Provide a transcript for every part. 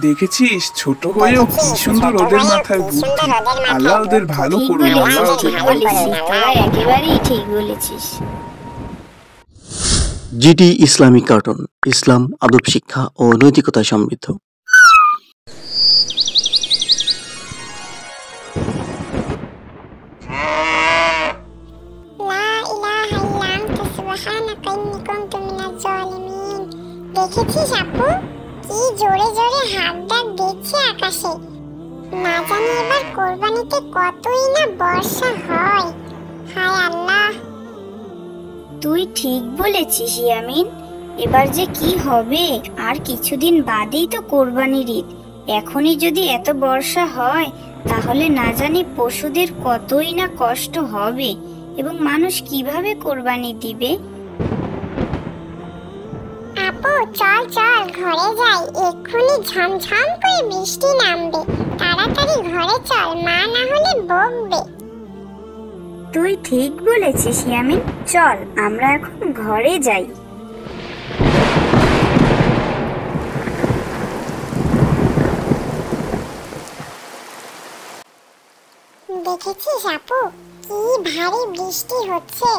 দেখেছিস ছোট হয়েও কি সুন্দর ওদের মাথায় বুদ্ধি। আল্লাহ ওদের ভালো করুন, আল্লাহ ওদের ভালো করুন। তোরা একেবারেই ঠিক বলেছিস। জিডি ইসলামিক কার্টুন, ইসলাম, আদব শিক্ষা ও নৈতিকতা সমৃদ্ধ। দেখেছিস আপু, কি জোরে জোরে হাত ডাক দিচ্ছে আকাশে। না জানি এবার কোরবানিতে কতই না বর্ষা হয়। হায় আল্লাহ। তুই ঠিক বলেছিস ইয়ামিন, এবার যে কি হবে। আর কিছুদিন বাদেই তো কোরবানির ঈদ। এখনই যদি এত বর্ষা হয় তাহলে না জানি পশুদের কতই না কষ্ট হবে এবং মানুষ কিভাবে কোরবানি দিবে। আপু চল চল ঘরে যাই, এক্ষুনি ঝমঝম করে বৃষ্টি নামবে। তাড়াতাড়ি ঘরে চল, মা না হলে বকবে। তুই ঠিক বলেছিস ইয়ামিন, চল আমরা এখন ঘরে যাই। দেখেছিস আপু, কি ভারী বৃষ্টি হচ্ছে।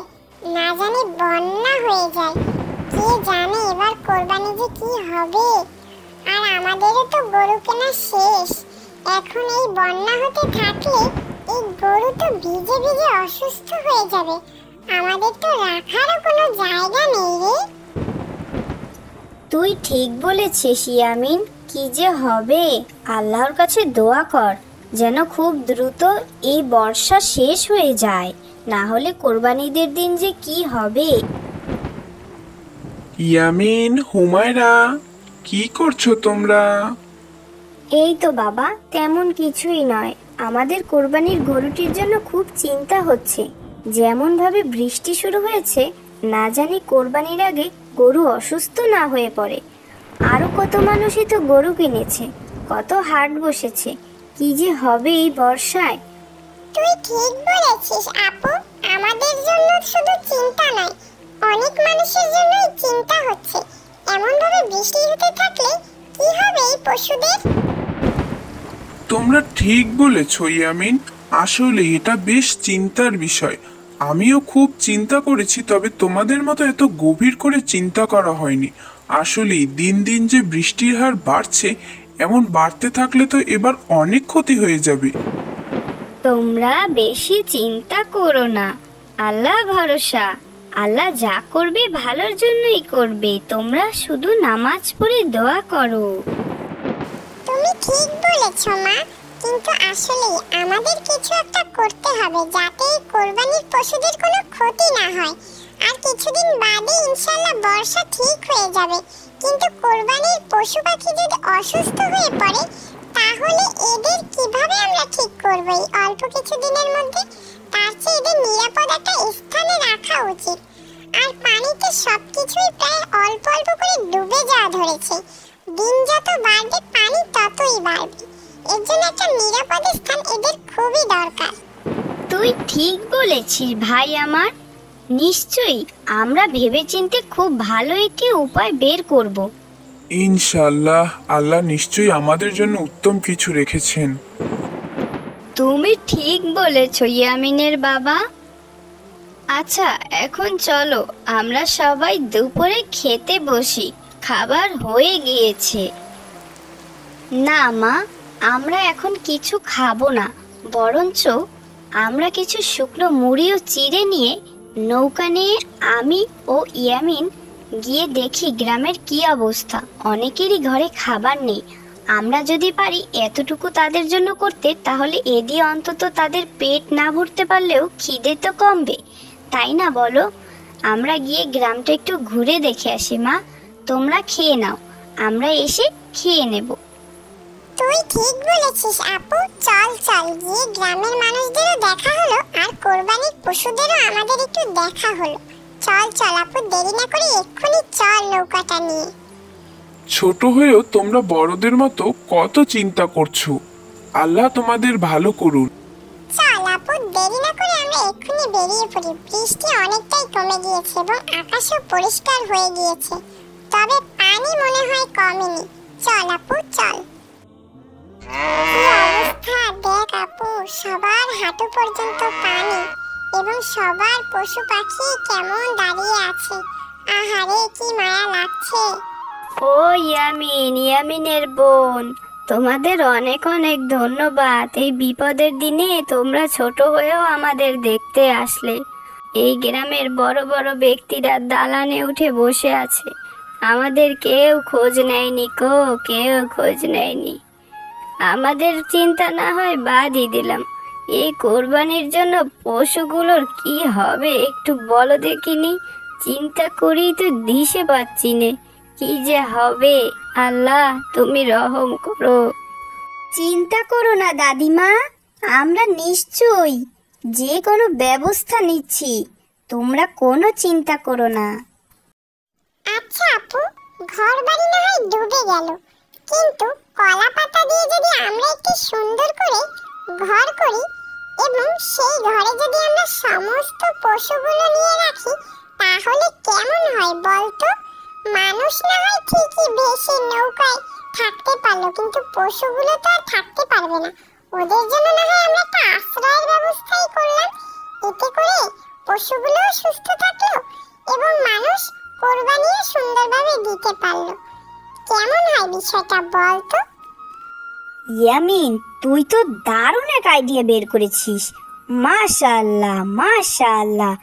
না জানি বন্যা হয়ে যায়। কে জানে এবার কোরবানি যে কি হবে। আর আমাদেরও তো গরু কেনা শেষ। এখন এই বন্যা হতে থাকলে এই গরু তো ভিজে ভিজে অসুস্থ হয়ে যাবে। আমাদের তো রাখারও কোনো জায়গা নেই রে। তুই ঠিক বলেছিস ইয়ামিন, কি যে হবে। আল্লাহর কাছে দোয়া কর যেন খুব দ্রুত এই বর্ষা শেষ হয়ে যায়, না হলে কোরবানিদের দিন যে কি হবে। ইয়ামিন, হুমায়রা, কি করছো তোমরা? এই তো বাবা, তেমন কিছুই নয়। আমাদের কোরবানির গরুটির জন্য খুব চিন্তা হচ্ছে। যেমন ভাবে বৃষ্টি শুরু হয়েছে, না জানি কোরবানির আগে গরু অসুস্থ না হয়ে পড়ে। আরো কত মানুষই তো গরু কিনেছে, কত হাট বসেছে। কি যে হবে এই বর্ষায়। তুই ঠিক বলেছিস আপু, আমাদের জন্য শুধু চিন্তা নয়, অনেক মানুষের জন্যই চিন্তা হচ্ছে। এমন ভাবে বৃষ্টি হতে থাকলে কি হবে এই পশুদের। তোমরা ঠিক বলেছো ইয়ামিন, আসলে এটা বেশ চিন্তার বিষয়। আমিও খুব চিন্তা করেছি, তবে তোমাদের মতো এত গভীর করে চিন্তা করা হয়নি। আসলে দিন দিন যে বৃষ্টির হার বাড়ছে, এমন বাড়তে থাকলে তো এবার অনেক ক্ষতি হয়ে যাবে। তোমরা বেশি চিন্তা করো না, আল্লাহ ভরসা। আল্লাহ যা করবে ভালোর জন্যই করবে। তোমরা শুধু নামাজ পড়ে দোয়া করো। তুমি ঠিক বলেছো মা, কিন্তু আসলে আমাদের কিছু একটা করতে হবে যাতে এই কোরবানির পশুদের কোনো ক্ষতি না হয়। আর কিছুদিন বাদে ইনশাআল্লাহ বর্ষা ঠিক হয়ে যাবে। কিন্তু কোরবানির পশু পাখি যদি অসুস্থ হয়ে পড়ে তাহলে এদের কিভাবে আমরা ঠিক করব এই অল্প কিছু দিনের মধ্যে। তার চেয়ে এদের নিরাপদ একটা স্থানে রাখা উচিত। আর পানিতে সবকিছুই প্রায় অল্প অল্প করে ডুবে যাওয়া ধরেছে। দিন যত বাড়বে পানি ততই বাড়বে। এর জন্য একটা নিরাপদ স্থান এদের খুবই দরকার। তুই ঠিক বলেছিস ভাই আমার। নিশ্চয়ই আমরা ভেবেচিন্তে খুব ভালো একটি উপায় বের করব। ইনশাআল্লাহ, আল্লাহ নিশ্চয়ই আমাদের জন্য উত্তম কিছু রেখেছেন। তুমি ঠিক বলেছো ইয়ামিনের বাবা। আচ্ছা, এখন চলো আমরা সবাই দুপুরে খেতে বসি। খাবার হয়ে গিয়েছে। না মা, আমরা এখন কিছু খাবো না, বরঞ্চ আমরা কিছু শুকনো মুড়িও চিড়ে নিয়ে নৌকা নিয়ে আমি ও ইয়ামিন গিয়ে দেখি গ্রামের কি অবস্থা। অনেকেরই ঘরে খাবার নেই। আমরা যদি পারি এতটুকু তাদের জন্য করতে, তাহলে এ দিয়ে অন্তত তাদের পেট না ভরতে পারলেও খিদে তো কমবে, তাই না বলো? আমরা গিয়ে গ্রামটা একটু ঘুরে দেখে আসি। মা, তোমরা খেয়ে নাও, আমরা এসে খেয়ে নেব। তুই ঠিক বলেছিস আপু, চল চল গিয়ে গ্রামের মানুষদেরও দেখা হলো আর কোরবানির পশুদেরও আমাদের একটু দেখা হলো। চল চল আপু, দেরি না করে এক্ষুনি চল নৌকাটা নিয়ে। ছোট হয়েও তোমরা বড়দের মতো কত চিন্তা করছো। আল্লাহ তোমাদের ভালো করুন। চল আপু, দেরি না করে আমরা এক্ষুনি বেরিয়ে পড়ি। বৃষ্টি অনেকটাই কমে গিয়েছে এবং আকাশও পরিষ্কার হয়ে গিয়েছে, তবে পানি মনে হয় কমেনি। চল আপু চল। কি অবস্থা দেখ আপু, সবার হাঁটু পর্যন্ত পানি এবং সবার পশু পাখি কেমন দাঁড়িয়ে আছে। আহারে কি মায়া লাগছে। ও ইয়ামিনের বোন, তোমাদের অনেক অনেক ধন্যবাদ। এই বিপদের দিনে তোমরা ছোট হয়েও আমাদের দেখতে আসলে। এই গ্রামের বড় বড় ব্যক্তিরা দালানে উঠে বসে আছে, আমাদের কেউ খোঁজ নেয়নি কেউ খোঁজ নেয়নি। আমাদের চিন্তা না হয় বাদই দিলাম, এই কোরবানির জন্য পশুগুলোর কি হবে একটু বলো দেখিনি। চিন্তা করেই তো দিশে পাচ্ছি নে, কি যে হবে। আল্লাহ তুমি রহম করো। চিন্তা করো না দাদিমা, আমরা নিশ্চয়ই যে কোনো ব্যবস্থা নিচ্ছি, তোমরা কোনো চিন্তা করো না। আচ্ছা আপু, ঘর বাড়ি না হয় ডুবে গেল, কিন্তু কলা পাতা দিয়ে যদি আমরা একটু সুন্দর করে ঘর করি এবং সেই ঘরে যদি আমরা সমস্ত পশুগুলো নিয়ে রাখি, তাহলে কেমন হয় বলতো? মানুষ না হয় ঠিকই ভেসে নৌকায় থাকতে পারলো, কিন্তু পশুগুলো তো আর থাকতে পারবে না। ওদের জন্য না হয় আমরা একটা আশ্রয়ের ব্যবস্থাই করলাম, এতে করে পশুগুলো সুস্থ থাকলো এবং মানুষ কোরবানিও সুন্দরভাবে দিতে পারলো। কেমন হয় বিষয়টা বলতো? ইয়ামিন, তুই তো দারুণ এক আইডিয়া বের করেছিস। মাশাআল্লাহ মাশাআল্লাহ।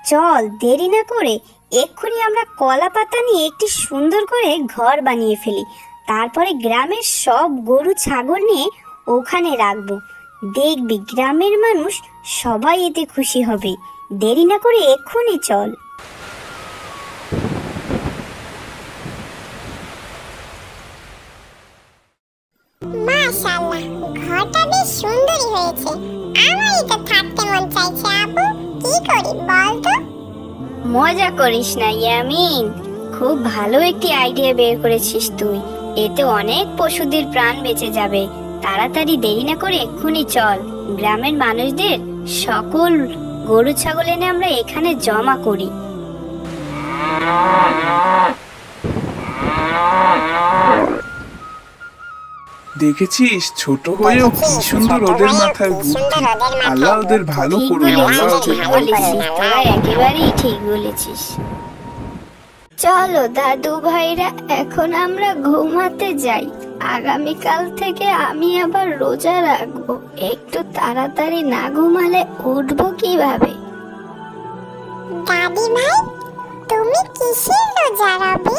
চল দেরি না করে এক্ষুনি আমরা কলা পাতা নিয়ে একটি সুন্দর করে ঘর বানিয়ে ফেলি, তারপরে গ্রামের সব গরু ছাগল নিয়ে ওখানে রাখবো। দেখবি গ্রামের মানুষ সবাই এতে খুশি হবে। দেরি না করে এক্ষুনি চল। মাশাআল্লাহ, ঘরটা বেশ সুন্দরই হয়েছে। আমারই তো থাকতে মন চাইছে আপু, কি করি বলতো? মজা করিস না ইয়ামিন, খুব ভালো একটি আইডিয়া বের করেছিস তুই। এতে অনেক পশুদের প্রাণ বেঁচে যাবে। তাড়াতাড়ি দেরি না করে এক্ষুনি চল, গ্রামের মানুষদের সকল গরু ছাগল এনে আমরা এখানে জমা করি। দেখেছিস, ছোট হয়েও কি সুন্দর ওদের মাথায় বুদ্ধি। আল্লাহ ওদের ভালো ঠিক করুন, আল্লাহ বলেছিস, ওদের ঠিক ভালো করুন। বলেছিস, তোরা একেবারেই ঠিক বলেছিস। চলো দাদু ভাইরা, এখন আমরা ঘুমাতে যাই। আগামীকাল থেকে আমি আবার রোজা রাখবো। একটু তাড়াতাড়ি না ঘুমালে উঠবো কিভাবে? দাদি ভাই, তুমি কিসের রোজা রাখবে?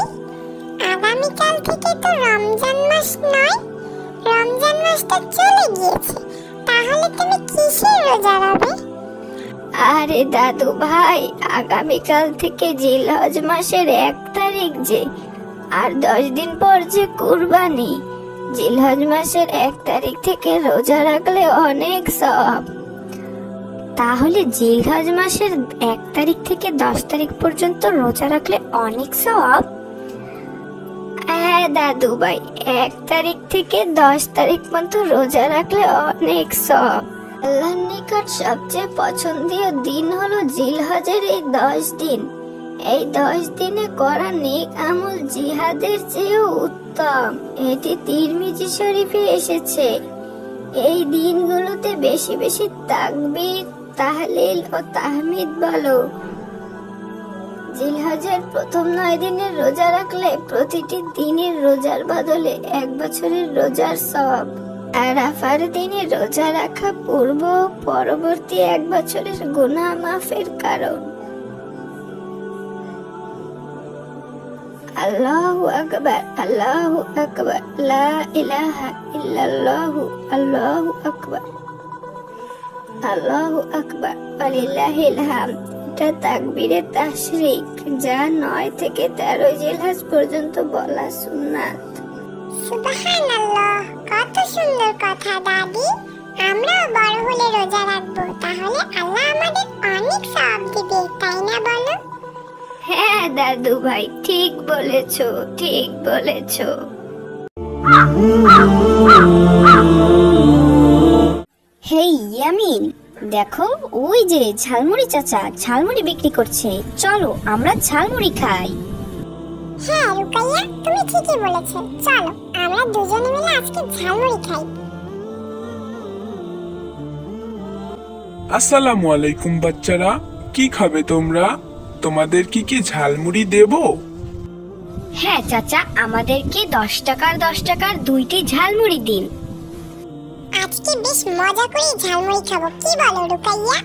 আগামীকাল থেকে তো রমজান মাস নয়, রমজান মাসটা চলে গিয়েছে, তাহলে তুমি কিসের রোজা রাখবে? আরে দাদু ভাই, আগামীকাল থেকে জিলহজ মাসের 1 তারিখ যে, আর 10 দিন পর যে কুরবানি। জিলহজ মাসের 1 তারিখ থেকে রোজা রাখলে অনেক সওয়াব। তাহলে জিলহজ মাসের 1 তারিখ থেকে 10 তারিখ পর্যন্ত রোজা রাখলে অনেক সওয়াব। হ্যাঁ দাদু ভাই, 1 তারিখ থেকে 10 তারিখ পর্যন্ত রোজা রাখলে অনেক সওয়াব। আল্লাহর নিকট সবচেয়ে পছন্দীয় দিন হলো জিলহজের এই 10 দিন। এই 10 দিনে করা নেক আমল জিহাদের চেয়েও উত্তম। এটি তিরমিজি শরীফে এসেছে। এই দিনগুলোতে বেশি বেশি তাকবীর, তাহলিল ও তাহমিদ বলো। জিলহজের প্রথম 9 দিনের রোজা রাখলে প্রতিটি দিনের রোজার বদলে 1 বছরের রোজার সওয়াব। আরাফার দিনে রোজা রাখা পূর্ব ও পরবর্তী 1 বছরের গুনাহ মাফের কারণ। আল্লাহু আকবার, আল্লাহু আকবার, লা ইলাহা ইল্লাল্লাহু, আল্লাহু আকবার, আল্লাহু আকবার, ওয়ালিল্লাহিল হামদ। এটা তাকবীরে তাশরিক, যা 9 থেকে 13 জিলহজ পর্যন্ত বলা সুন্নাত। সুবহানাল্লাহ, কত সুন্দর কথা দাদি। আমরাও বড় হলে রোজা রাখবো, তাহলে আল্লাহ আমাদের অনেক সওয়াব দিবে, তাই না বলো? হ্যাঁ দাদু ভাই, ঠিক বলেছো, ঠিক বলেছো। হেই ইয়ামিন, দেখো ওই যে ঝালমুড়ি চাচা ঝালমুড়ি বিক্রি করছে, চলো আমরা ঝালমুড়ি খাই। হ্যাঁ রুকাইয়া, তুমি ঠিকই বলেছো, চলো আমরা দুজনে মিলে আজকে ঝালমুড়ি খাই। আসসালামু আলাইকুম বাচ্চারা, কি খাবে তোমরা? তোমাদের কি ঝালমুড়ি দেব? হ্যাঁ চাচা, আমাদেরকে 10 টাকার 10 টাকার 2টি ঝালমুড়ি দিন। আজকে বেশ মজা করে ঝালমুড়ি খাবো, কি বলো রুকাইয়া?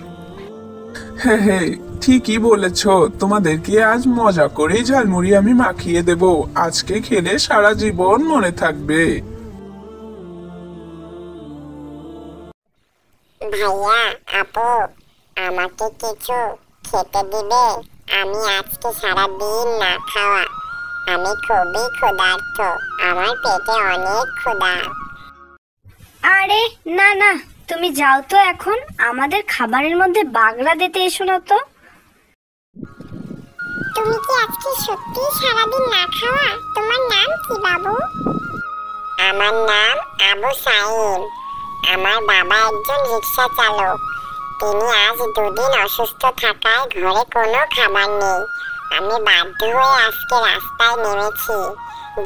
হ্যাঁ হ্যাঁ, ঠিকই বলেছ। তোমাদেরকে আজ মজা করে ঝালমুড়ি আমি মাখিয়ে দেব। আজকে খেলে সারা জীবন মনে থাকবে। ভাইয়া, আপু, আমাকে কিছু খেতে দিবে? আমি আজকে সারা দিন না খাওয়া। আমি খুবই ক্ষুধার্ত, আমার পেটে অনেক ক্ষুধা। আরে না না, তুমি যাও তো, এখন আমাদের খাবারের মধ্যে বাগড়া দিতে এসো না তো। তুমি কি আজকে সত্যি সারাদিন না খাওয়া? তোমার নাম কি বাবু? আমার নাম আবু সাইম। আমার বাবা একজন রিক্সা চালক। তিনি আজ 2 দিন অসুস্থ থাকায় ঘরে কোনো খাবার নেই। আমি বাধ্য হয়ে আজকে রাস্তায় নেমেছি।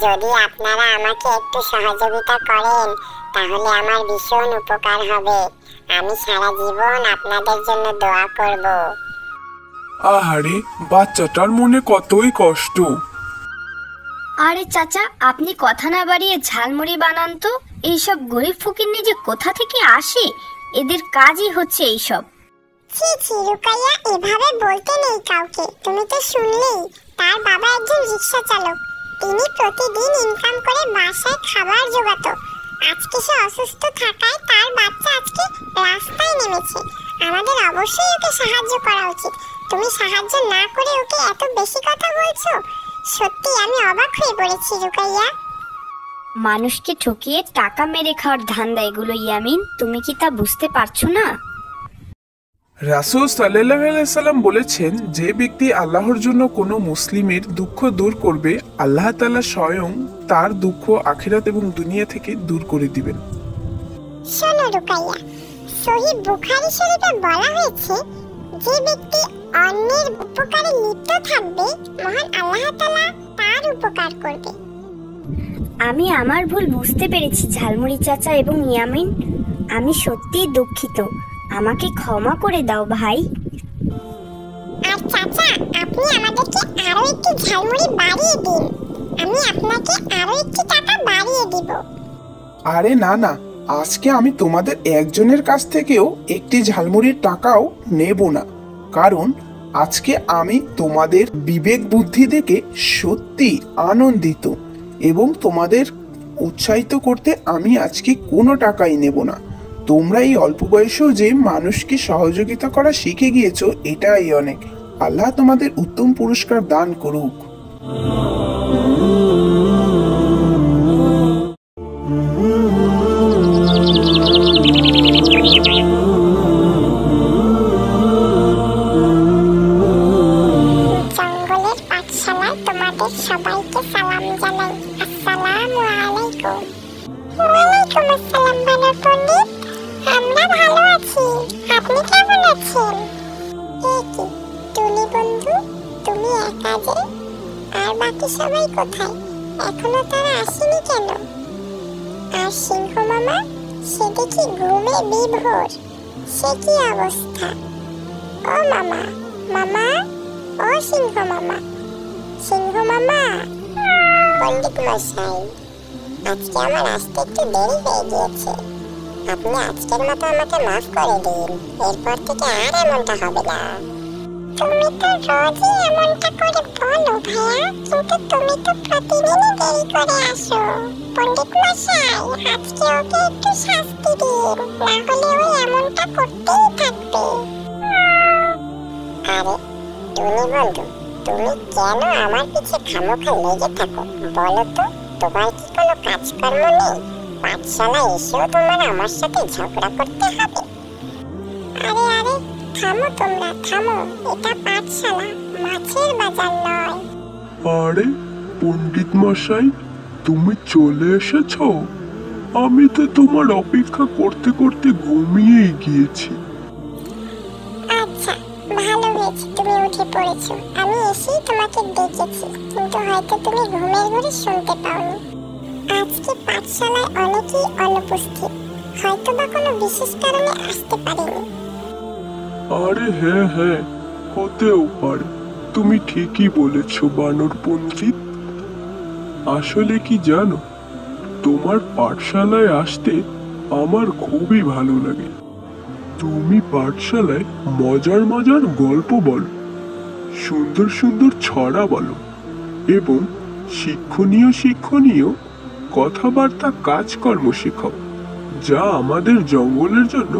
যদি আপনারা আমাকে একটু সহযোগিতা করেন তাহলে আমার ভীষণ উপকার হবে। আমি সারা জীবন আপনাদের জন্য দোয়া করব। আহারে, বাচ্চাটার মনে কতই কষ্ট। আরে চাচা, আপনি কথা না বাড়িয়ে ঝালমুড়ি বানান তো। এইসব গরিব ফকিন্নি যে কোথা থেকে আসে, এদের কাজই হচ্ছে এইসব। ছি ছি রুকাইয়া, এভাবে বলতে নেই কাউকে। তুমি তো শুনলেই, তার বাবা একজন রিক্সা চালক। তিনি প্রতিদিন ইনকাম করে বাসায় খাবার জোগাতো। আজকে সে অসুস্থ থাকায় তার বাচ্চা আজকে রাস্তায় নেমেছে। আমাদের অবশ্যই ওকে সাহায্য করা উচিত। তুমি সাহায্য না করে ওকে এত বেশি কথা বলছো? সত্যি আমি অবাক হয়ে পড়েছি রুকাইয়া। মানুষকে ঠকিয়ে টাকা মেরে খাওয়ার ধান্দা এগুলো ইয়ামিন, তুমি কি তা বুঝতে পারছো না? রাসূল সাল্লাল্লাহু আলাইহি সাল্লাম বলেছেন, যে ব্যক্তি আল্লাহর জন্য কোনো মুসলিমের দুঃখ দূর করবে, আল্লাহ তাআলা স্বয়ং তার দুঃখ আখিরাত এবং দুনিয়া থেকে দূর করে দিবেন। শোনো রুকাইয়া, সহিহ বুখারী শরীফে বলা হয়েছে, যে ব্যক্তি অন্যের উপকারে লিপ্ত থাকবে, মহান আল্লাহ তাআলা তার উপকার করবে। আমি আমার ভুল বুঝতে পেরেছি ঝালমুড়ি চাচা এবং ইয়ামিন। আমি সত্যিই দুঃখিত, আমাকে ক্ষমা করে দাও ভাই। আর চাচা, আপনি আমাদেরকে আরো একটু ঝালমুড়ি বাড়িয়ে দিন। আমি আপনাকে আরো একটু টাকা বাড়িয়ে দিব। আরে না না, আজকে আমি তোমাদের একজনের কাছ থেকেও একটি ঝালমুড়ির টাকাও নেব না। কারণ আজকে আমি তোমাদের বিবেক বুদ্ধি দেখে সত্যি আনন্দিত এবং তোমাদের উৎসাহিত করতে আমি আজকে কোনো টাকাই নেব না। তোমরা এই অল্প বয়সেও যে মানুষকে সহযোগিতা করা শিখে গিয়েছো, এটাই অনেক। আল্লাহ তোমাদের উত্তম পুরস্কার দান করুক। জঙ্গলের পাঠশালায় তোমাদের সবাইকে সালাম জানাই। আসসালামু আলাইকুম। ওয়ালাইকুম আসসালাম বানর পণ্ডিত। আমরা ভালো আছি, আপনি কেমন আছেন? এই কি টুনি বন্ধু, তুমি একা যে? আর বাকি সবাই কোথায়? এখনো তারা আসেনি কেন? আর সিংহ মামা, সে দেখি ঘুমে বিভোর। সে কি অবস্থা? ও মামা, মামা, ও সিংহ মামা, সিংহ মামা। পণ্ডিত মশাই, আজকে আমার আসতে একটু দেরি হয়ে গিয়েছে। আপনি আজকের মতো আমাকে মাফ করে দিন। এরপর থেকে আর এমনটা হবে না। তুমি তো রোজই এমনটা করে বলো ভাইয়া, কিন্তু তুমি তো প্রতিদিনই দেরি করে আসো। পণ্ডিত মশাই, আজকে ওকে একটু শাস্তি দিন, না হলে ও এমনটা করতেই থাকবে। আরে টুনি বন্ধু, তুমি কেন আমার পিছে খামোখা লেগে থাকো বলো তো? তোমার কি কোনো কাজকর্ম নেই? পাঠশালা এসেও তোমার আমার সাথে ঝগড়া করতে হবে? আরে আরে, থামো তোমরা, থামো। এটা পাঠশালা, মাছের বাজার নয়। আরে পণ্ডিত মশাই, তুমি চলে এসেছো? আমি তো তোমার অপেক্ষা করতে করতে ঘুমিয়েই গিয়েছি। আচ্ছা, ভালো হয়েছে তুমি উঠে পড়েছো। আমি এসেই তোমাকে ডেকেছি, কিন্তু হয়তো তুমি ঘুমের ঘরে শুনতে পাওনি। আজকে পাঠশালায় অনেকেই অনুপস্থিত, হয়তো বা কোনো বিশেষ কারণে আসতে পারেনি। আরে হ্যাঁ হ্যাঁ, হতেও পারে। তুমি ঠিকই বলেছ বানর পণ্ডিত। আসলে কি জানো, তোমার পাঠশালায় আসতে আমার খুবই ভালো লাগে। তুমি পাঠশালায় মজার মজার গল্প বলো, সুন্দর সুন্দর ছড়া বলো এবং শিক্ষণীয় শিক্ষণীয় কথাবার্তা কাজকর্ম শেখাও, যা আমাদের জঙ্গলের জন্য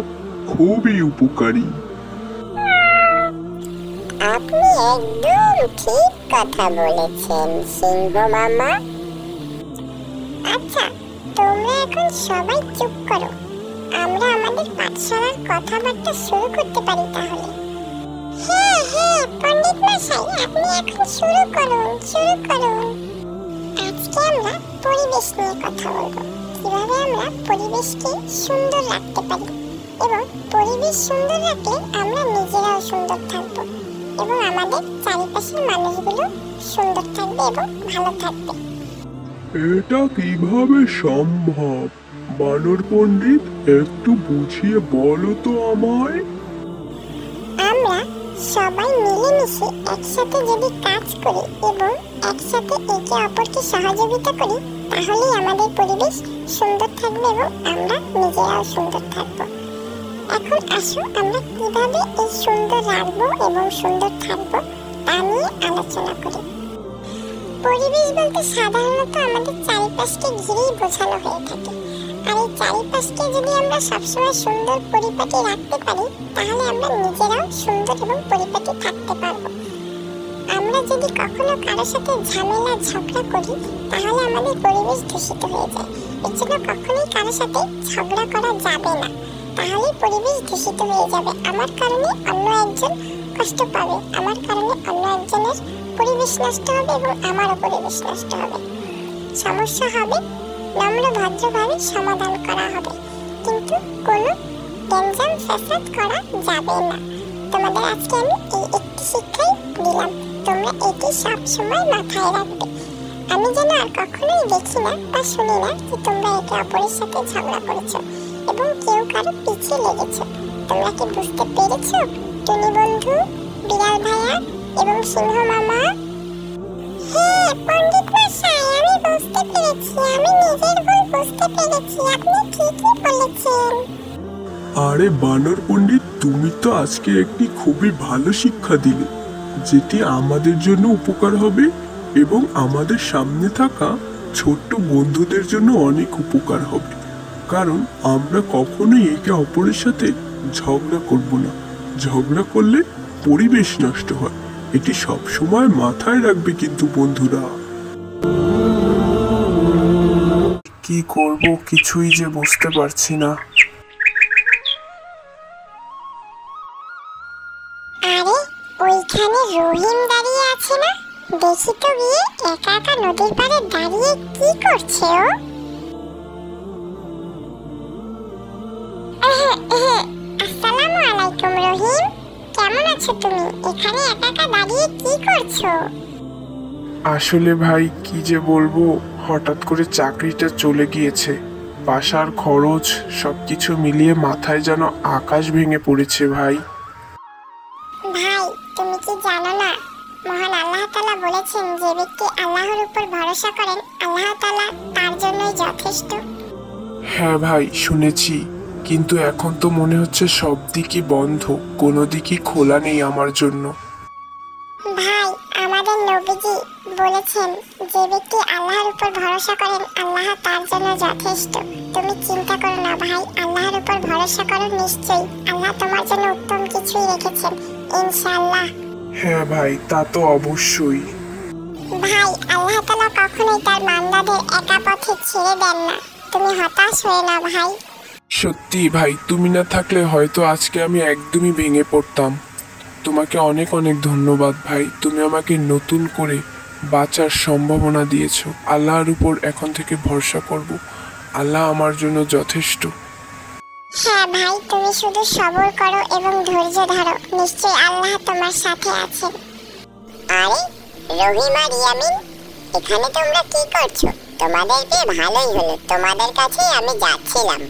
খুবই উপকারী। আপনি একদম ঠিক কথা বলেছেন সিংহ মামা। আচ্ছা, তোমরা এখন সবাই চুপ করো, আমরা আমাদের পাঠশালার কথাবার্তা শুরু করতে পারি তাহলে। হ্যাঁ হ্যাঁ পণ্ডিত মশাই, আপনি এখন শুরু করুন। আজকে আমরা পরিবেশ নিয়ে কথা বলবো, কিভাবে আমরা পরিবেশকে সুন্দর রাখতে পারি এবং পরিবেশ সুন্দর রাখলে আমরা নিজেরাও সুন্দর থাকবো এবং আমাদের চারিপাশের মানুষগুলো সুন্দর থাকবে এবং ভালো থাকবে। এটা কিভাবে সম্ভব বানর পণ্ডিত? একটু বুঝিয়ে বলো তো আমায়। আমরা সবাই মিলেমিশে একসাথে যদি কাজ করি এবং একসাথে একে অপরকে সহযোগিতা করি, তাহলেই আমাদের পরিবেশ সুন্দর থাকবে এবং আমরা নিজেরাও সুন্দর থাকবো। এখন আসো আমরা কিভাবে এই সুন্দর রাখবো এবং সুন্দর থাকবো তা নিয়ে আলোচনা করি। পরিবেশ বলতে সাধারণত আমাদের চারিপাশকে ঘিরেই বোঝানো হয়ে থাকে। আর এই চারিপাশকে যদি আমরা সবসময় সুন্দর পরিপাটি রাখতে পারি, তাহলে আমরা নিজেরাও সুন্দর এবং পরিপাটি থাকতে পারবো। আমরা যদি কখনো কারোর সাথে ঝামেলা ঝগড়া করি, তাহলে আমাদের পরিবেশ দূষিত হয়ে যায়। এর জন্য কখনোই কারোর সাথে ঝগড়া করা যাবে না, তাহলে পরিবেশ দূষিত হয়ে যাবে। আমার কারণে অন্য একজন কষ্ট পাবে, আমার কারণে অন্য একজনের পরিবেশ নষ্ট হবে এবং আমারও পরিবেশ নষ্ট হবে। সমস্যা হবে, নম্র ভদ্রভাবে সমাধান করা হবে, কিন্তু কোনো গ্যাঞ্জাম ফ্যাসাদ করা যাবে না। তোমাদের আজকে আমি এই একটি শিক্ষাই দিলাম, তোমরা এটি সবসময় মাথায় রাখবে। আমি যেন আর কখনোই দেখি না বা শুনি না যে তোমরা একে অপরের সাথে ঝগড়া করেছো এবং কেউ কারো পিছিয়ে লেগেছো। তোমরা কি বুঝতে পেরেছো টুনি বন্ধু, বিড়াল ভাইয়া এবং সিংহ মামা? হ্যাঁ পণ্ডিত মশাই, আমি বুঝতে পেরেছি, আমি নিজের ভুল বুঝতে পেরেছি, আপনি ঠিকই বলেছেন। আরে বানর পণ্ডিত, তুমি তো আজকে একটি খুবই ভালো শিক্ষা দিলে, যেটি আমাদের জন্য উপকার হবে এবং আমাদের সামনে থাকা ছোট্ট বন্ধুদের জন্য অনেক উপকার হবে। কারণ আমরা কখনোই একে অপরের সাথে ঝগড়া করব না। ঝগড়া করলে পরিবেশ নষ্ট হয়, এটি সব সময় মাথায় রাখবে কিন্তু বন্ধুরা। কি করব কিছুই যে বুঝতে পারছি না। আরে ওইখানে রহিম দাঁড়িয়ে আছে না? দেখি তো গিয়ে, একা একা নদীর পাড়ে দাঁড়িয়ে কি করছে ও? আসসালামু আলাইকুম রহিম, কেমন আছো তুমি? এখানে একা একা দাঁড়িয়ে কি করছো? আসলে ভাই কি যে বলবো, হঠাৎ করে চাকরিটা চলে গিয়েছে, বাসার খরচ সবকিছু মিলিয়ে মাথায় যেন আকাশ ভেঙে পড়েছে ভাই। ভাই তুমি কি জানো না, মহান আল্লাহ তাআলা বলেছেন যে ব্যক্তি আল্লাহর উপর ভরসা করেন, আল্লাহ তাআলা তার জন্যই যথেষ্ট। হ্যাঁ ভাই শুনেছি, কিন্তু এখন তো মনে হচ্ছে সব দিকই বন্ধ, কোনো দিকই খোলা নেই আমার জন্য। ভাই আমাদের নবীজি বলেছেন যে ব্যক্তি আল্লাহর উপর ভরসা করেন, আল্লাহ তার জন্য যথেষ্ট। তুমি চিন্তা করো না ভাই, আল্লাহর উপর ভরসা করো, নিশ্চয়ই আল্লাহ তোমার জন্য উত্তম কিছুই রেখেছেন ইনশাআল্লাহ। হ্যাঁ ভাই তা তো অবশ্যই। ভাই আল্লাহ তাআলা কখনোই তার বান্দাদের একা পথে ছেড়ে দেন না, তুমি হতাশ হয়ে না ভাই। সত্যি ভাই, তুমি না থাকলে হয়তো আজকে আমি একদমই ভেঙে পড়তাম। তোমাকে অনেক অনেক ধন্যবাদ ভাই, তুমি আমাকে নতুন করে বাঁচার সম্ভাবনা দিয়েছো। আল্লাহর উপর এখন থেকে ভরসা করব, আল্লাহ আমার জন্য যথেষ্ট। হ্যাঁ ভাই, তুমি শুধু সবর করো এবং ধৈর্য ধরো, নিশ্চয়ই আল্লাহ তোমার সাথে আছেন। আরে রহিম আর ইয়ামিন, এখানে তোমরা কি করছো? তোমাদের পেয়ে ভালোই হলো, তোমাদের কাছেই আমি যাচ্ছিলাম।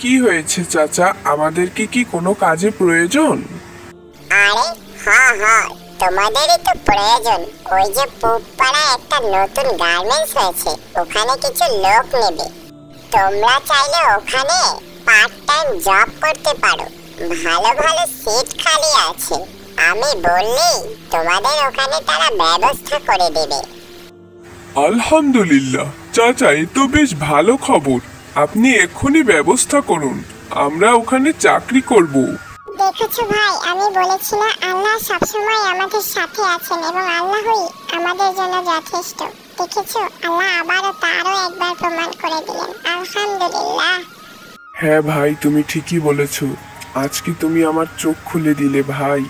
কি হয়েছে চাচা, আমাদেরকে কি কোনো কাজে প্রয়োজন? আরে হ্যাঁ হ্যাঁ, তোমাদেরই তো প্রয়োজন। ওই যে পুবপাড়ায় একটা নতুন গার্মেন্টস হয়েছে, ওখানে কিছু লোক নেবে। তোমরা চাইলে ওখানে পার্ট টাইম জব করতে পারো, ভালো ভালো সিট খালি আছে। আমি বললেই তোমাদের ওখানে তারা ব্যবস্থা করে দেবে। আলহামদুলিল্লাহ চাচা, এ তো বেশ ভালো খবর। আপনি এক্ষুনি ব্যবস্থা করুন, আমরা ওখানে চাকরি করব। দেখেছো ভাই, আমি বলেছি না আল্লাহ সবসময় আমাদের সাথে আছেন এবং আল্লাহই আমাদের জন্য যথেষ্ট। দেখেছো, আল্লাহ আবারও তারও একবার প্রমাণ করে দিলেন। আলহামদুলিল্লাহ। হ্যাঁ ভাই, তুমি ঠিকই বলেছো। আজকে তুমি আমার চোখ খুলে দিলে ভাই।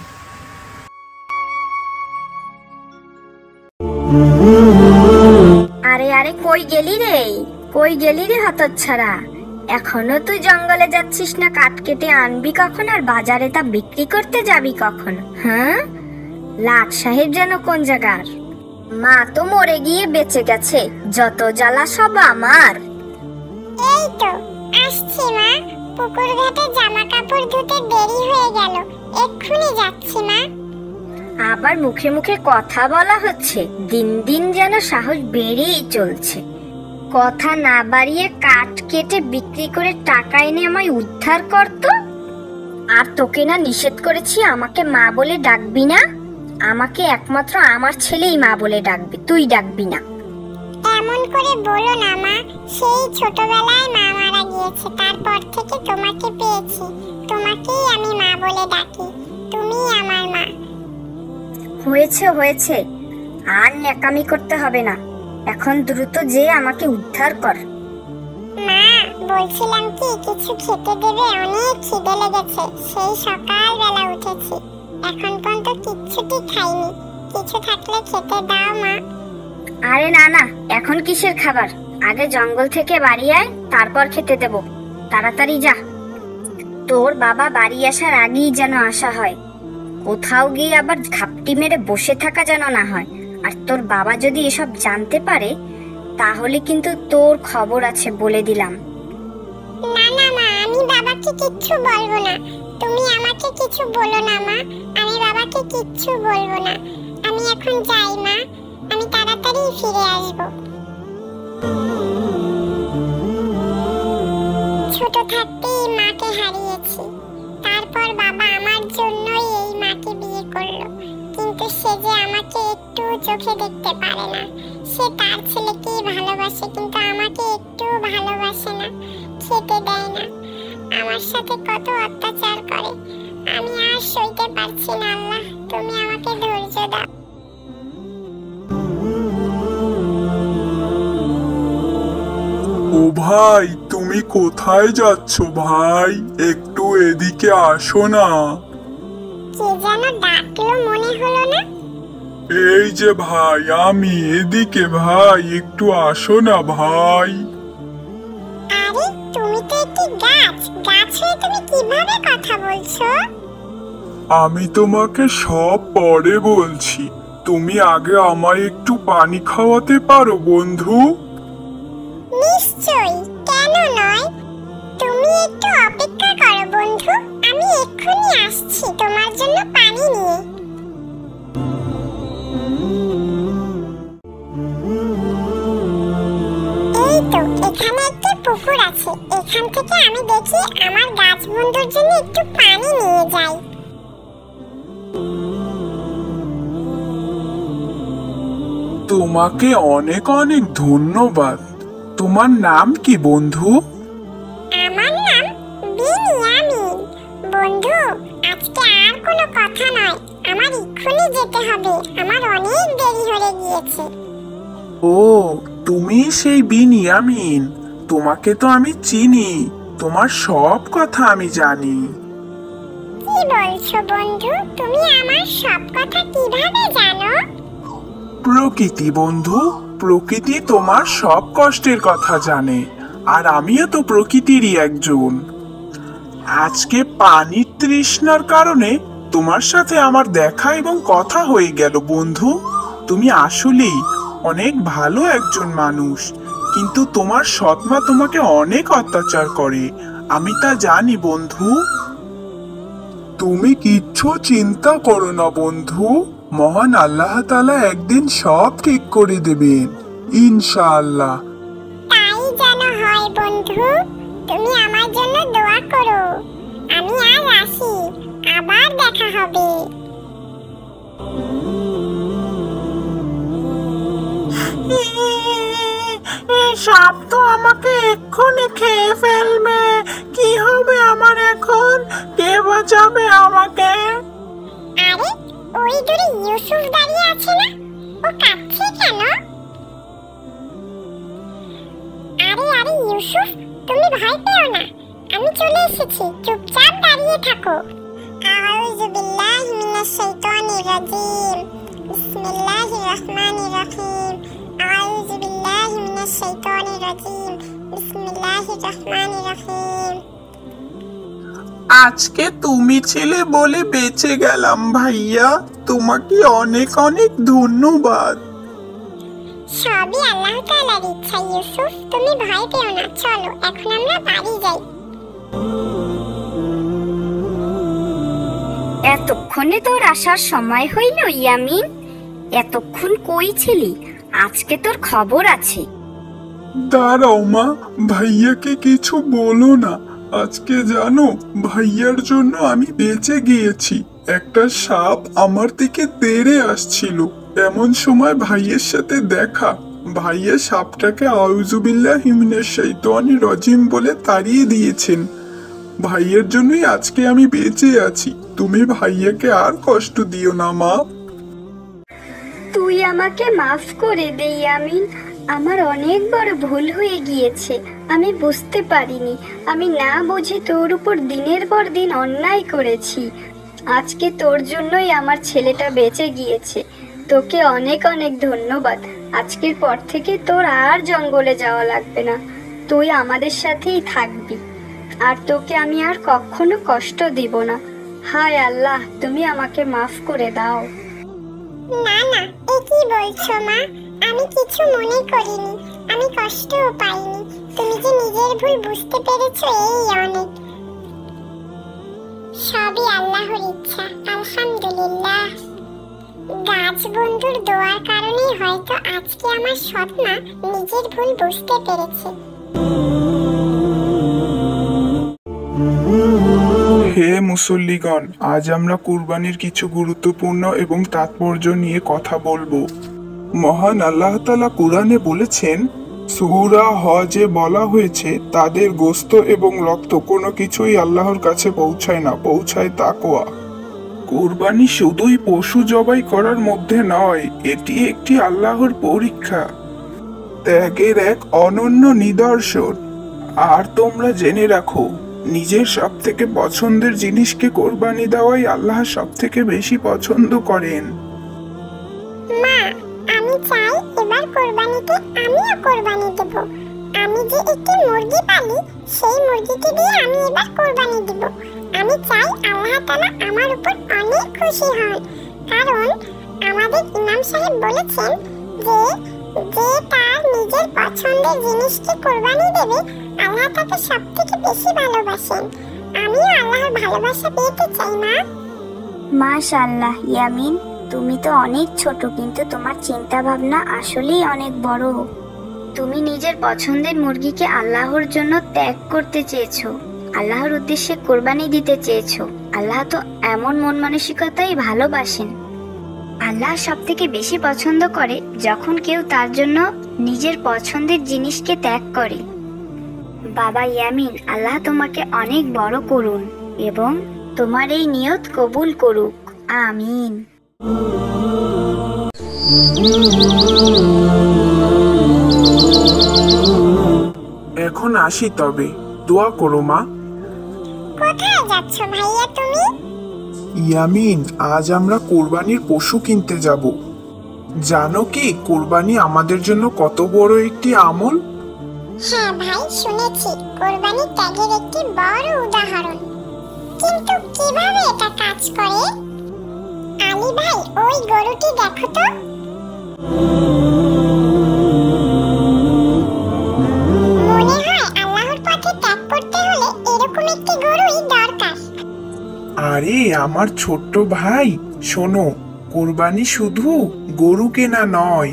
আরে আরে, কই গেলি রে? কই গেলি রে হতচ্ছাড়া? এখনো তুই জঙ্গলে যাচ্ছিস না? কাঠ কেটে আনবি কখন আর বাজারে তা বিক্রি করতে যাবি কখন? হ্যাঁ, লাট সাহেব যেন কোন জায়গার? মা তো মরে গিয়ে বেঁচে গেছে, যত জ্বালা সব আমার। এই তো আসছি মা, পুকুর ঘাটে জামা কাপড় ধুতে দেরি হয়ে গেল, এক্ষুনি যাচ্ছি মা। আবার মুখে মুখে কথা বলা হচ্ছে, দিন দিন যেন সাহস বেড়েই চলছে। কথা না বাড়িয়ে কাঠ কেটে বিক্রি করে টাকা এনে আমায় উদ্ধার করতো। আর তোকে না নিষেধ করেছি আমাকে মা বলে ডাকবি না? আমাকে একমাত্র আমার ছেলেই মা বলে ডাকবে, তুই ডাকবি না। এমন করে বলো না মা, সেই ছোটবেলায় মা মারা গিয়েছে, তারপর থেকে তোমাকে পেয়েছি, তোমাকেই আমি মা বলে ডাকি, তুমিই আমার মা। হয়েছে হয়েছে, আর ন্যাকামি করতে হবে না, এখন দ্রুত যে আমাকে উদ্ধার কর। মা বলছিলাম কি, কিছু খেতে দেবে? অনেক খিদে লেগেছে, সেই সকালবেলা উঠেছি, এখন পর্যন্ত কিচ্ছুটি খাইনি, কিছু থাকলে খেতে দাও মা। আরে না না, এখন কিসের খাবার? আগে জঙ্গল থেকে বাড়ি আয়, তারপর খেতে দেব। তাড়াতাড়ি যা, তোর বাবা বাড়ি আসার আগেই যেন আসা হয়। কোথাও গিয়ে আবার ঘাপটি মেরে বসে থাকা যেন না হয়। আর তোর বাবা যদি এসব জানতে পারে তাহলে কিন্তু তোর খবর আছে, বলে দিলাম। না না মা, আমি বাবাকে কিচ্ছু বলবো না, তুমি আমাকে কিছু বলো না মা, আমি বাবাকে কিচ্ছু বলবো না। আমি এখন যাই মা, আমি তাড়াতাড়ি ফিরে আসবো। ছোট থাকতেই মাকে হারিয়েছি, তারপর বাবা আমার জন্যই এই মাকে বিয়ে করলো, কিন্তু সে যে আমাকে একটু চোখে দেখতে পারে না। সে তার ছেলেকেই ভালোবাসে, কিন্তু আমাকে একটু ভালোবাসে না, খেতে দেয় না, আমার সাথে কত অত্যাচার করে। আমি আর সইতে পারছি না আল্লাহ, তুমি আমাকে ধৈর্য দাও। ও ভাই, তুমি কোথায় যাচ্ছ ভাই? একটু এদিকে আসো না। কে যেন ডাকলো মনে হলো না? এই যে ভাই, আমি এদিকে ভাই, একটু আসো না ভাই। আরে তুমি তো একটি গাছ, গাছ হয়ে তুমি কিভাবে কথা বলছো? আমি তোমাকে সব পরে বলছি, তুমি আগে আমায় একটু পানি খাওয়াতে পারো বন্ধু? নিশ্চয়ই, কেন নয়। তুমি একটু অপেক্ষা করো বন্ধু, আমি এক্ষুনি আসছি তোমার জন্য পানি নিয়ে। এই তো এখানে একটি পুকুর আছে, এখান থেকে আমি দেখি আমার গাছ বন্ধুর জন্য একটু পানি নিয়ে যাই। তোমাকে অনেক অনেক ধন্যবাদ। তোমার নাম কি বন্ধু? আমার নাম বিনিয়ামিন। বন্ধু, আজকে আর কোনো কথা নয়, আমার এক্ষুনি যেতে হবে, আমার অনেক দেরি হয়ে গিয়েছে। ও, তুমি সেই বিনিয়ামিন। তোমাকে তো আমি চিনি, তোমার সব কথা আমি জানি। কি বলছো বন্ধু, তুমি আমার সব কথা কিভাবে জানো? প্রকৃতি বন্ধু, প্রকৃতি তোমার সব কষ্টের কথা জানে, আর আমিও তো প্রকৃতিরই একজন। আজকে পানির তৃষ্ণার কারণে তোমার সাথে আমার দেখা এবং কথা হয়ে গেল বন্ধু। তুমি আসলেই অনেক ভালো একজন মানুষ, কিন্তু তোমার সৎমা তোমাকে অনেক অত্যাচার করে, আমি তা জানি বন্ধু। তুমি কিচ্ছু চিন্তা করো না বন্ধু, মহান আল্লাহ তাআলা একদিন সব ঠিক করে দেবেন ইনশাআল্লাহ। তাই যেন হয় বন্ধু, তুমি আমার জন্য দোয়া করো। আমি আজ আসি, আবার দেখা হবে। সাপ তো আমাকে এক্ষুনি খেয়ে ফেলবে, কি হবে আমার এখন? কে বাঁচাবে আমাকে? আরে ওই দূরে ইউসুফ দাঁড়িয়ে আছে না, ও কাঁদছে কেন? আরে আরে ইউসুফ, তুমি ভয় পেও না, আমি চলে এসেছি, চুপচাপ দাঁড়িয়ে থাকো। আউযু বিল্লাহি মিনাশ শাইতানির রাজিম, বিসমিল্লাহির রহমানির রহিম। আউযু বিল্লাহি মিনাশ শাইতানির রাজিম, বিসমিল্লাহির রহমানির রহিম। আজকে তুমি ছিলে বলে বেঁচে গেলাম ভাইয়া, তোমাকে অনেক অনেক ধন্যবাদ। সবই আল্লাহ তাআলার ইচ্ছা ইউসুফ, তুমি ভয় পেও না, চলো এখন আমরা বাড়ি যাই। এতক্ষণে তোর আসার সময় হইল ইয়ামিন? এতক্ষণ কই ছিলি? আজকে তোর খবর আছে। দাঁড়াও মা, ভাইয়াকে কিছু বলো না। আজকে জানো, ভাইয়ার জন্য আমি বেঁচে গিয়েছি। একটা সাপ আমার দিকে তেড়ে আসছিল, এমন সময় ভাইয়ের সাথে দেখা। ভাইয়া সাপটাকে আউযুবিল্লাহি মিনাশ শাইতানির রাজিম বলে তাড়িয়ে দিয়েছেন। ভাইয়ের জন্যই আজকে আমি বেঁচে আছি। তুমি ভাইয়াকে আর কষ্ট দিও না মা। তুই আমাকে মাফ করে দে ইয়ামিন, আমার অনেক বড় ভুল হয়ে গিয়েছে। আমি বুঝতে পারিনি, আমি না বুঝে তোর উপর দিনের পর দিন অন্যায় করেছি। আজকে তোর জন্যই আমার ছেলেটা বেঁচে গিয়েছে। তোকে অনেক অনেক ধন্যবাদ। আজকের পর থেকে তোর আর জঙ্গলে যাওয়া লাগবে না, তুই আমাদের সাথেই থাকবি, আর তোকে আমি আর কখনো কষ্ট দিব না। হায় আল্লাহ, তুমি আমাকে মাফ করে দাও। না না, এ কি বলছো মা? আমি কিছু মনে করিনি, আমি কষ্টও পাইনি। তুমি যে নিজের ভুল বুঝতে পেরেছো, এই অনেক। সবই আল্লাহর ইচ্ছা, আলহামদুলিল্লাহ। গাছ বন্ধুর দোয়ার কারণেই হয়তো আজকে আমার সৎ মা নিজের ভুল বুঝতে পেরেছে। হে মুসল্লিগণ, আজ আমরা কুরবানির কিছু গুরুত্বপূর্ণ এবং তাৎপর্য নিয়ে কথা বলবো। মহান আল্লাহ তাআলা কুরআনে বলেছেন, সূরা হজে বলা হয়েছে, তাদের গোশত এবং রক্ত কোনো কিছুই আল্লাহর কাছে পৌঁছায় না, পৌঁছায় তাকওয়া। কুরবানি শুধুই পশু জবাই করার মধ্যে নয়, এটি একটি আল্লাহর পরীক্ষা, ত্যাগের এক অনন্য নিদর্শন। আর তোমরা জেনে রাখো, নিজের সব থেকে পছন্দের জিনিসকে কোরবানি দেওয়াই আল্লাহ সব থেকে বেশি পছন্দ করেন। মা, আমি চাই এবার কোরবানিতে আমিও কোরবানি দেব। আমি যে একটি মুরগি পালি, সেই মুরগিটি দিয়ে আমি এবার কোরবানি দেব। আমি চাই আল্লাহ তাআলা আমার উপর অনেক খুশি হন, কারণ আমাদের ইমাম সাহেব বলেছেন যে যে তার নিজের পছন্দের জিনিসকে কোরবানি দেবে, আল্লাহ তাকে সবথেকে বেশি ভালোবাসেন। আমিও আল্লাহর ভালোবাসা পেতে চাই মা। মাশাআল্লাহ ইয়ামিন, তুমি তো অনেক ছোট, কিন্তু তোমার চিন্তা ভাবনা আসলেই অনেক বড়। তুমি নিজের পছন্দের মুরগিকে আল্লাহর জন্য ত্যাগ করতে চেয়েছো, আল্লাহর উদ্দেশ্যে কোরবানি দিতে চেয়েছো। আল্লাহ তো এমন মন মানসিকতাই ভালোবাসেন। আল্লাহ সব থেকে বেশি পছন্দ করে যখন কেউ তার জন্য নিজের পছন্দের জিনিসকে ত্যাগ করে। বাবা ইয়ামিন, আল্লাহ তোমাকে অনেক বড় করুন এবং তোমার এই নিয়ত কবুল করুক, আমিন। এখন আসি, তবে দোয়া করো মা। কোথায় যাচ্ছ ভাইয়া তুমি? ইয়ামিন, আজ আমরা কোরবানির পশু কিনতে যাব। জানো কি কোরবানি আমাদের জন্য কত বড় একটি আমল? হ্যাঁ ভাই, শুনেছি কোরবানি ত্যাগের একটি বড় উদাহরণ। কিন্তু কিভাবে এটা কাজ করে? আলী ভাই, ওই গরুটি দেখো তো। মনে হয় আল্লাহর পথে ত্যাগ করতে হলে এরকম আমার ছোট্ট ভাই, শোনো, কোরবানি শুধু গরু কেনা নয়,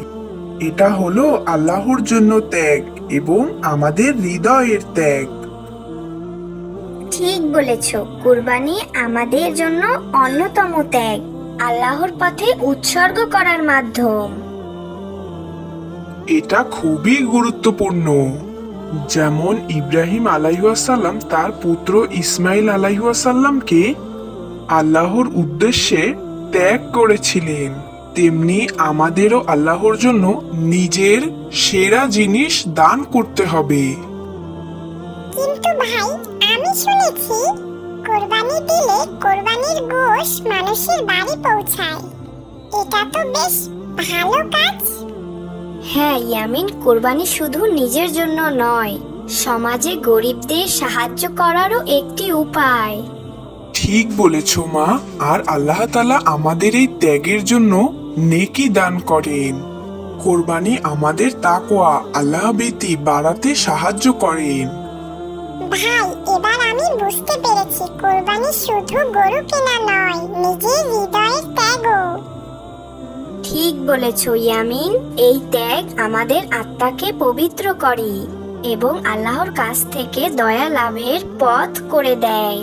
এটা হলো আল্লাহর জন্য ত্যাগ এবং আমাদের হৃদয়ের ত্যাগ। ঠিক বলেছ, কুরবানি আমাদের জন্য অন্যতম ত্যাগ, আল্লাহর পথে উৎসর্গ করার মাধ্যম। এটা খুবই গুরুত্বপূর্ণ। যেমন ইব্রাহিম আলাইহাসাল্লাম তার পুত্র ইসমাইল আলাইহাসাল্লামকে আল্লাহর উদ্দেশ্যে ত্যাগ করেছিলেন, তেমনি আমাদেরও আল্লাহর জন্য নিজের সেরা জিনিস দান করতে হবে। কিন্তু ভাই, আমি শুনেছি কোরবানি দিলে কোরবানির গোশ মানুষের বাড়ি পৌঁছায়। এটা তো বেশ ভালো কাজ। হ্যাঁ ইয়ামিন, কোরবানি শুধু নিজের জন্য নয়, সমাজে গরিবদের সাহায্য করারও একটি উপায়। ঠিক বলেছ মা, আর আল্লাহ তাআলা আমাদের এই ত্যাগের জন্য নেকি দান করেন। কোরবানি আমাদের তাকওয়া, আল্লাহ ভীতি বাড়াতে সাহায্য করেন। ভাই, এবার আমি বুঝতে পেরেছি কোরবানি শুধু গরু কেনা নয়, নিজের হৃদয়ের ত্যাগও। ঠিক বলেছ ইয়ামিন, এই ত্যাগ আমাদের আত্মাকে পবিত্র করে এবং আল্লাহর কাছ থেকে দয়া লাভের পথ করে দেয়।